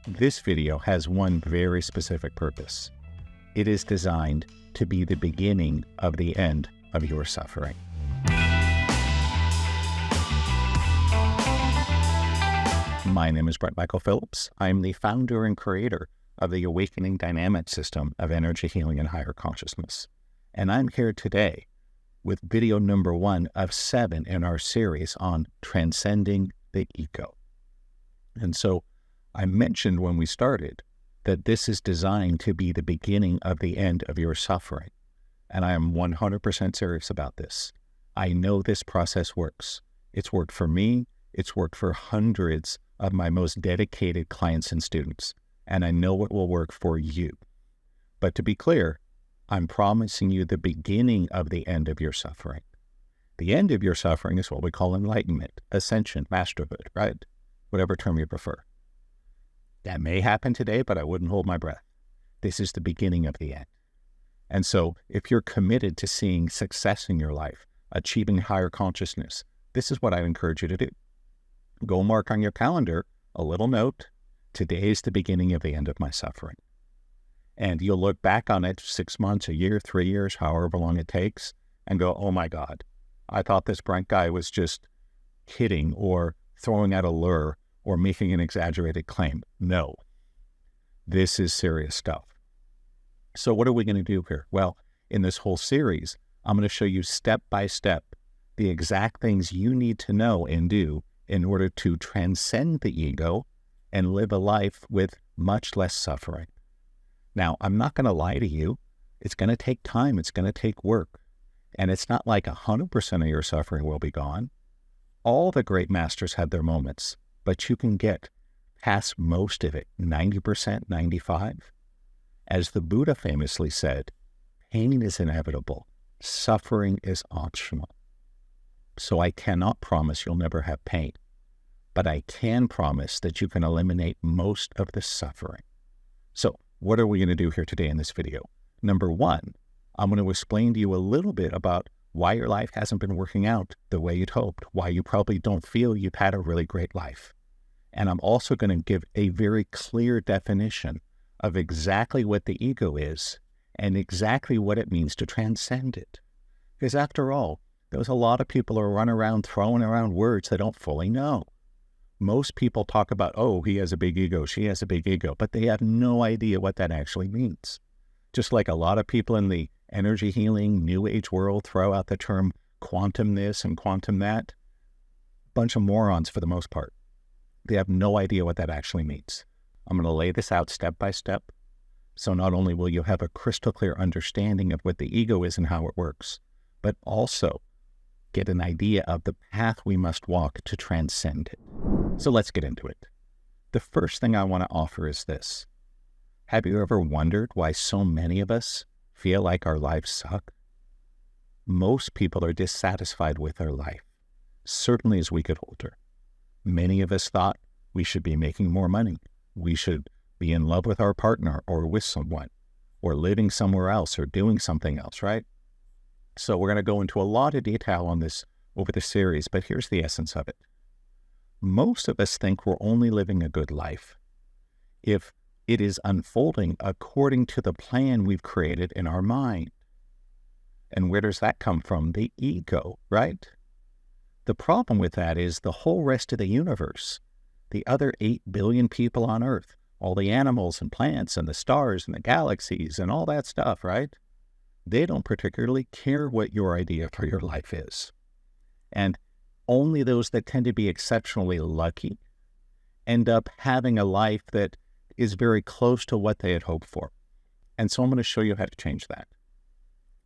This video has one very specific purpose. It is designed to be the beginning of the end of your suffering. My name is Brent Phillips. I am the founder and creator of the awakening dynamic system of energy healing and higher consciousness. And I'm here today with video number 1 of 7 in our series on Transcending the Ego. And so I mentioned when we started that this is designed to be the beginning of the end of your suffering. And I am 100% serious about this. I know this process works. It's worked for me. It's worked for hundreds of my most dedicated clients and students. And I know it will work for you. But to be clear, I'm promising you the beginning of the end of your suffering. The end of your suffering is what we call enlightenment, ascension, masterhood, right? Whatever term you prefer. That may happen today, but I wouldn't hold my breath. This is the beginning of the end. And so if you're committed to seeing success in your life, achieving higher consciousness, this is what I encourage you to do. Go mark on your calendar a little note. Today is the beginning of the end of my suffering. And you'll look back on it 6 months, a year, 3 years, however long it takes, and go, oh my God, I thought this Brent guy was just kidding or throwing out a lure or making an exaggerated claim. No, this is serious stuff. So what are we going to do here? Well, in this whole series, I'm going to show you step by step the exact things you need to know and do in order to transcend the ego and live a life with much less suffering. Now, I'm not going to lie to you. It's going to take time. It's going to take work. And it's not like 100% of your suffering will be gone. All the great masters had their moments, but you can get past most of it, 90%, 95%. As the Buddha famously said, pain is inevitable. Suffering is optional. So I cannot promise you'll never have pain, but I can promise that you can eliminate most of the suffering. So what are we going to do here today in this video? Number 1, I'm going to explain to you a little bit about why your life hasn't been working out the way you'd hoped, why you probably don't feel you've had a really great life. And I'm also going to give a very clear definition of exactly what the ego is and exactly what it means to transcend it. Because after all, there's a lot of people who run around throwing around words they don't fully know. Most people talk about, oh, he has a big ego, she has a big ego, but they have no idea what that actually means. Just like a lot of people in the energy healing, new age world throw out the term quantum this and quantum that. Bunch of morons for the most part. They have no idea what that actually means. I'm going to lay this out step by step. So not only will you have a crystal clear understanding of what the ego is and how it works, but also get an idea of the path we must walk to transcend it. So let's get into it. The first thing I want to offer is this. Have you ever wondered why so many of us feel like our lives suck? Most people are dissatisfied with their life, certainly as we get older. Many of us thought we should be making more money. We should be in love with our partner or with someone, or living somewhere else or doing something else, right? So we're going to go into a lot of detail on this over the series, but here's the essence of it. Most of us think we're only living a good life if it is unfolding according to the plan we've created in our mind. And where does that come from? The ego, right? The problem with that is the whole rest of the universe, the other 8 billion people on Earth, all the animals and plants and the stars and the galaxies and all that stuff, right? They don't particularly care what your idea for your life is. And only those that tend to be exceptionally lucky end up having a life that is very close to what they had hoped for. And so I'm going to show you how to change that.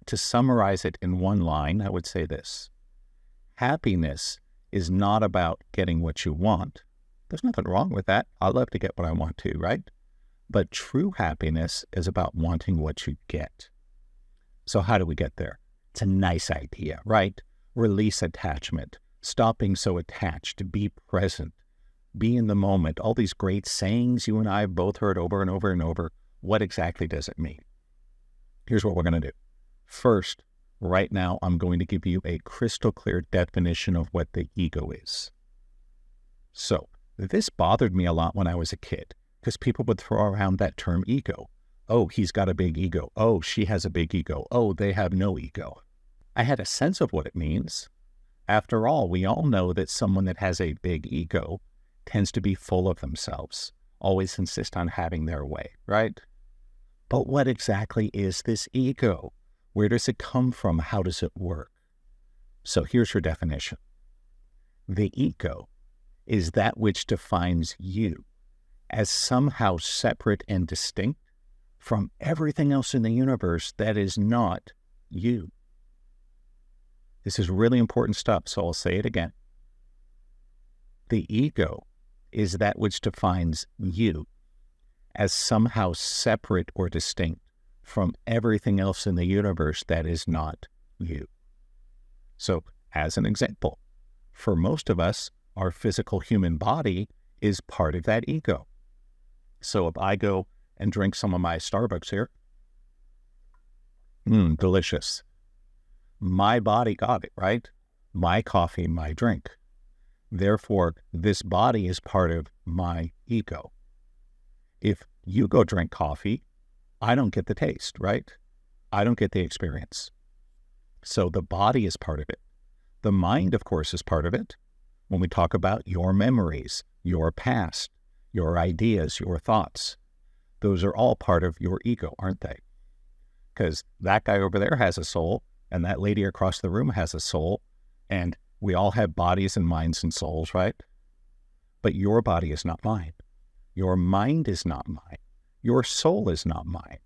To summarize it in one line, I would say this. Happiness is not about getting what you want. There's nothing wrong with that. I love to get what I want to, right? But true happiness is about wanting what you get. So how do we get there? It's a nice idea, right? Release attachment. Stop being so attached. Be present. Be in the moment. All these great sayings you and I have both heard over and over and over. What exactly does it mean? Here's what we're going to do. First, right now, I'm going to give you a crystal clear definition of what the ego is. So, this bothered me a lot when I was a kid. because people would throw around that term ego. Oh, he's got a big ego. Oh, she has a big ego. Oh, they have no ego. I had a sense of what it means. After all, we all know that someone that has a big ego tends to be full of themselves, always insist on having their way, right? But what exactly is this ego? Where does it come from? How does it work? So here's your definition. The ego is that which defines you as somehow separate and distinct from everything else in the universe that is not you. This is really important stuff, so I'll say it again. The ego is that which defines you as somehow separate or distinct from everything else in the universe that is not you. So, as an example, for most of us, our physical human body is part of that ego. So if I go and drink some of my Starbucks here, delicious. My body got it, right? My coffee, my drink. Therefore, this body is part of my ego. If you go drink coffee, I don't get the taste, right? I don't get the experience. So the body is part of it. The mind, of course, is part of it. When we talk about your memories, your past, your ideas, your thoughts, those are all part of your ego, aren't they? Because that guy over there has a soul, and that lady across the room has a soul, and we all have bodies and minds and souls, right? But your body is not mine. Your mind is not mine. Your soul is not mine.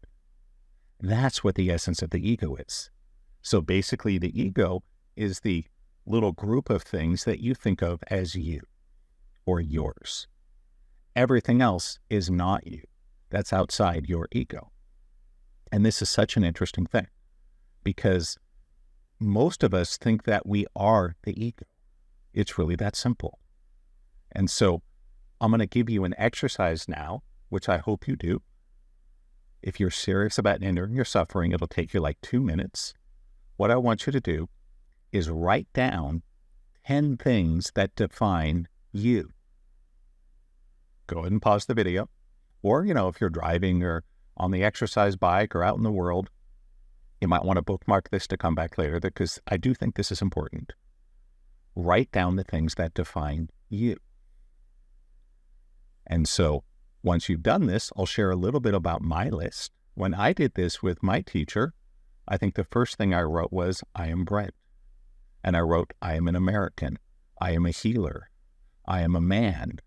That's what the essence of the ego is. So basically, the ego is the little group of things that you think of as you or yours. Everything else is not you. That's outside your ego. And this is such an interesting thing because most of us think that we are the ego. It's really that simple. And so I'm going to give you an exercise now, which I hope you do. If you're serious about ending your suffering, it'll take you like 2 minutes. What I want you to do is write down 10 things that define you. Go ahead and pause the video. Or, if you're driving or on the exercise bike or out in the world, you might want to bookmark this to come back later because I do think this is important. Write down the things that define you. And so once you've done this, I'll share a little bit about my list. When I did this with my teacher, I think the first thing I wrote was, I am Brent. And I wrote, I am an American. I am a healer. I am a man,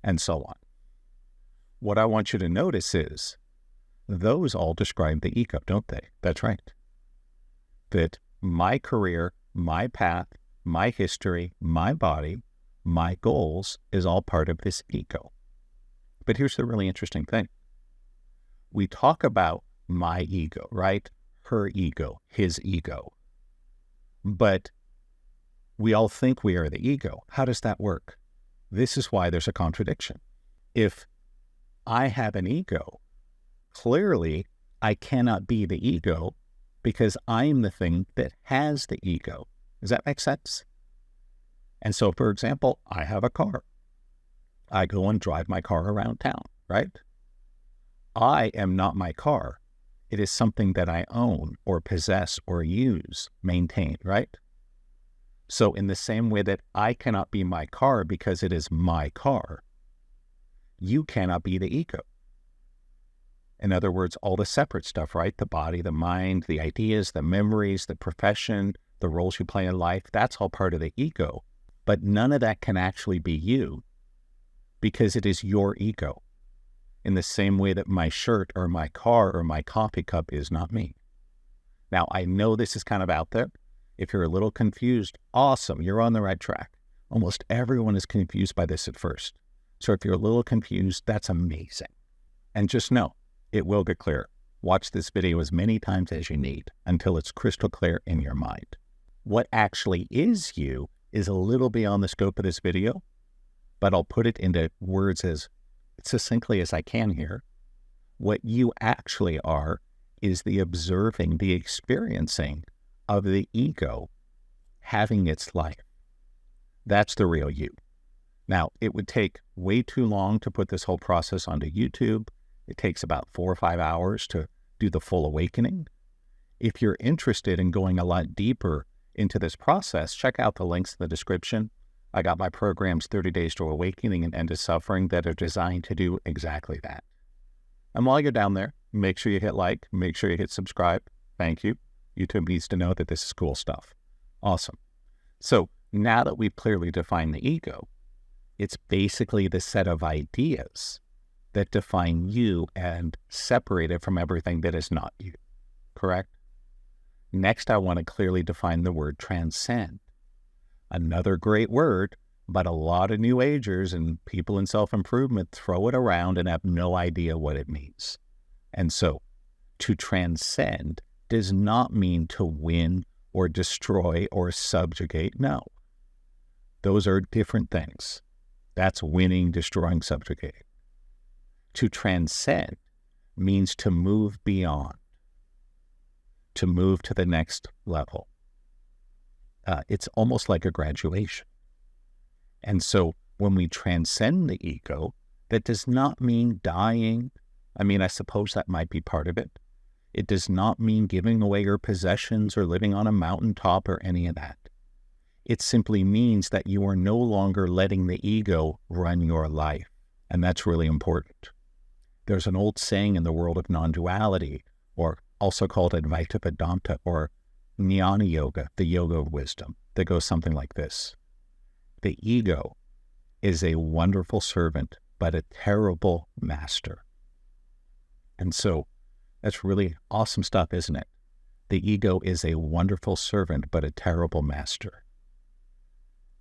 and so on. What I want you to notice is, those all describe the ego, don't they? That's right. That my career, my path, my history, my body, my goals is all part of this ego. But here's the really interesting thing. We talk about my ego, right? Her ego, his ego. But we all think we are the ego. How does that work? This is why there's a contradiction. If I have an ego, clearly I cannot be the ego because I'm the thing that has the ego. Does that make sense? And so, for example, I have a car. I go and drive my car around town, right? I am not my car. It is something that I own or possess or use, maintain, right? So in the same way that I cannot be my car because it is my car, you cannot be the ego. In other words, all the separate stuff, right? The body, the mind, the ideas, the memories, the profession, the roles you play in life, that's all part of the ego. But none of that can actually be you because it is your ego. In the same way that my shirt or my car or my coffee cup is not me. Now, I know this is kind of out there. If you're a little confused, awesome, you're on the right track. Almost everyone is confused by this at first. So if you're a little confused, that's amazing. And just know, it will get clear. Watch this video as many times as you need until it's crystal clear in your mind. What actually is you is a little beyond the scope of this video, but I'll put it into words as succinctly as I can here. What you actually are is the observing, the experiencing of the ego having its life. That's the real you. Now, it would take way too long to put this whole process onto YouTube. It takes about 4 or 5 hours to do the full awakening. If you're interested in going a lot deeper into this process, check out the links in the description. I got my programs 30 Days to Awakening and End of Suffering that are designed to do exactly that. And while you're down there, make sure you hit like, make sure you hit subscribe. Thank you. YouTube needs to know that this is cool stuff. Awesome. So now that we've clearly defined the ego, it's basically the set of ideas that define you and separate it from everything that is not you. Correct? Next, I want to clearly define the word transcend. Another great word, but a lot of New Agers and people in self-improvement throw it around and have no idea what it means. And so, to transcend does not mean to win or destroy or subjugate. No. Those are different things. That's winning, destroying, subjugating. To transcend means to move beyond, to move to the next level. It's almost like a graduation. And so when we transcend the ego, that does not mean dying. I mean, I suppose that might be part of it. It does not mean giving away your possessions or living on a mountaintop or any of that. It simply means that you are no longer letting the ego run your life. And that's really important. There's an old saying in the world of non-duality, or also called Advaita Vedanta, or Jnana Yoga, the yoga of wisdom, that goes something like this. The ego is a wonderful servant, but a terrible master. And so that's really awesome stuff, isn't it? The ego is a wonderful servant, but a terrible master.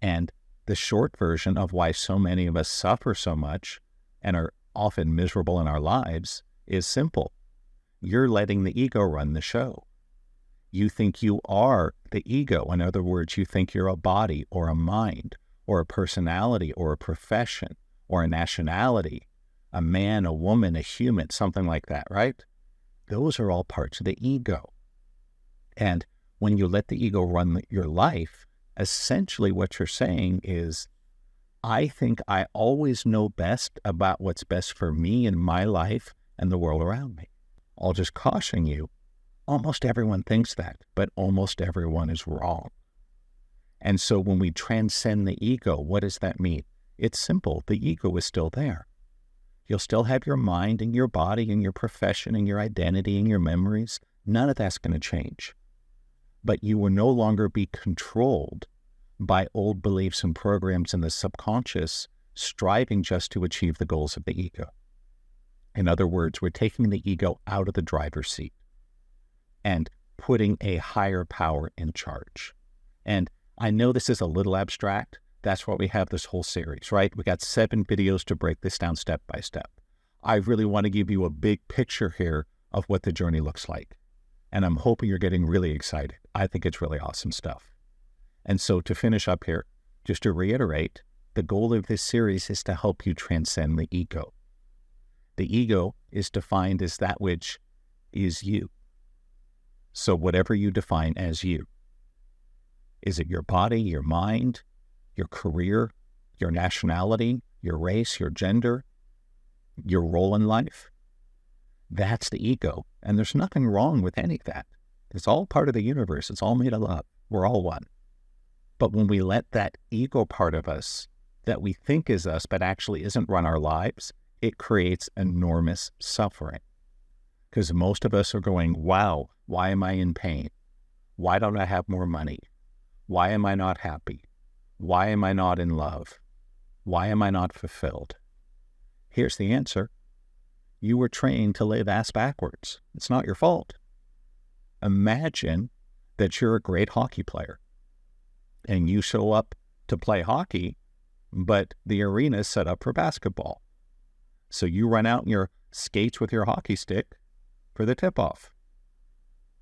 And the short version of why so many of us suffer so much and are often miserable in our lives is simple. You're letting the ego run the show. You think you are the ego. In other words, you think you're a body or a mind or a personality or a profession or a nationality, a man, a woman, a human, something like that, right? Those are all parts of the ego. And when you let the ego run your life, essentially what you're saying is, I think I always know best about what's best for me in my life and the world around me. I'll just caution you, almost everyone thinks that, but almost everyone is wrong. And so when we transcend the ego, what does that mean? It's simple. The ego is still there. You'll still have your mind and your body and your profession and your identity and your memories. None of that's going to change. But you will no longer be controlled by old beliefs and programs in the subconscious, striving just to achieve the goals of the ego. In other words, we're taking the ego out of the driver's seat and putting a higher power in charge. And I know this is a little abstract. That's why we have this whole series, right? We got 7 videos to break this down step by step. I really want to give you a big picture here of what the journey looks like. And I'm hoping you're getting really excited. I think it's really awesome stuff. And so to finish up here, just to reiterate, the goal of this series is to help you transcend the ego. The ego is defined as that which is you. So whatever you define as you, is it your body, your mind, your career, your nationality, your race, your gender, your role in life? That's the ego. And there's nothing wrong with any of that. It's all part of the universe. It's all made of love. We're all one. But when we let that ego part of us that we think is us but actually isn't run our lives, it creates enormous suffering. Because most of us are going, wow, why am I in pain? Why don't I have more money? Why am I not happy? Why am I not in love? Why am I not fulfilled? Here's the answer. You were trained to live ass backwards. It's not your fault. Imagine that you're a great hockey player and you show up to play hockey, but the arena is set up for basketball. So you run out in your skates with your hockey stick for the tip-off.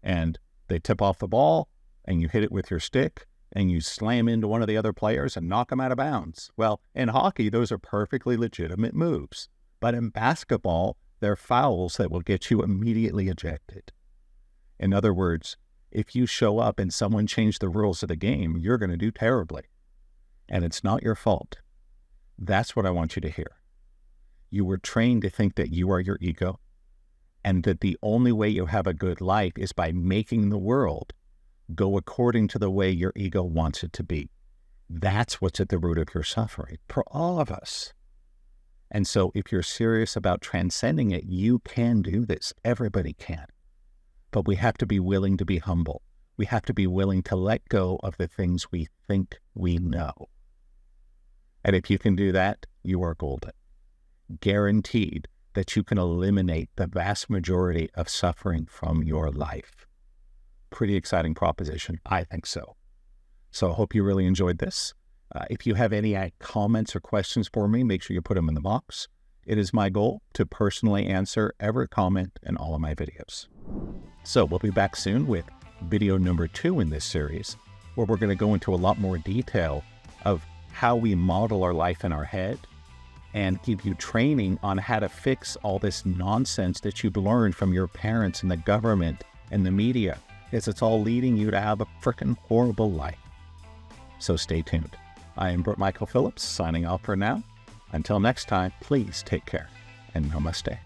And they tip off the ball, and you hit it with your stick, and you slam into one of the other players and knock them out of bounds. Well, in hockey, those are perfectly legitimate moves. But in basketball, they're fouls that will get you immediately ejected. In other words, if you show up and someone changed the rules of the game, you're going to do terribly. And it's not your fault. That's what I want you to hear. You were trained to think that you are your ego, and that the only way you have a good life is by making the world go according to the way your ego wants it to be. That's what's at the root of your suffering for all of us. And so if you're serious about transcending it, you can do this. Everybody can. But we have to be willing to be humble. We have to be willing to let go of the things we think we know. And if you can do that, you are golden. Guaranteed that you can eliminate the vast majority of suffering from your life. Pretty exciting proposition. I think so. So I hope you really enjoyed this. If you have any comments or questions for me, make sure you put them in the box. It is my goal to personally answer every comment in all of my videos. So we'll be back soon with video number 2 in this series, where we're going to go into a lot more detail of how we model our life in our head and give you training on how to fix all this nonsense that you've learned from your parents and the government and the media, because it's all leading you to have a freaking horrible life. So stay tuned. I am Brent Michael Phillips, signing off for now. Until next time, please take care and namaste.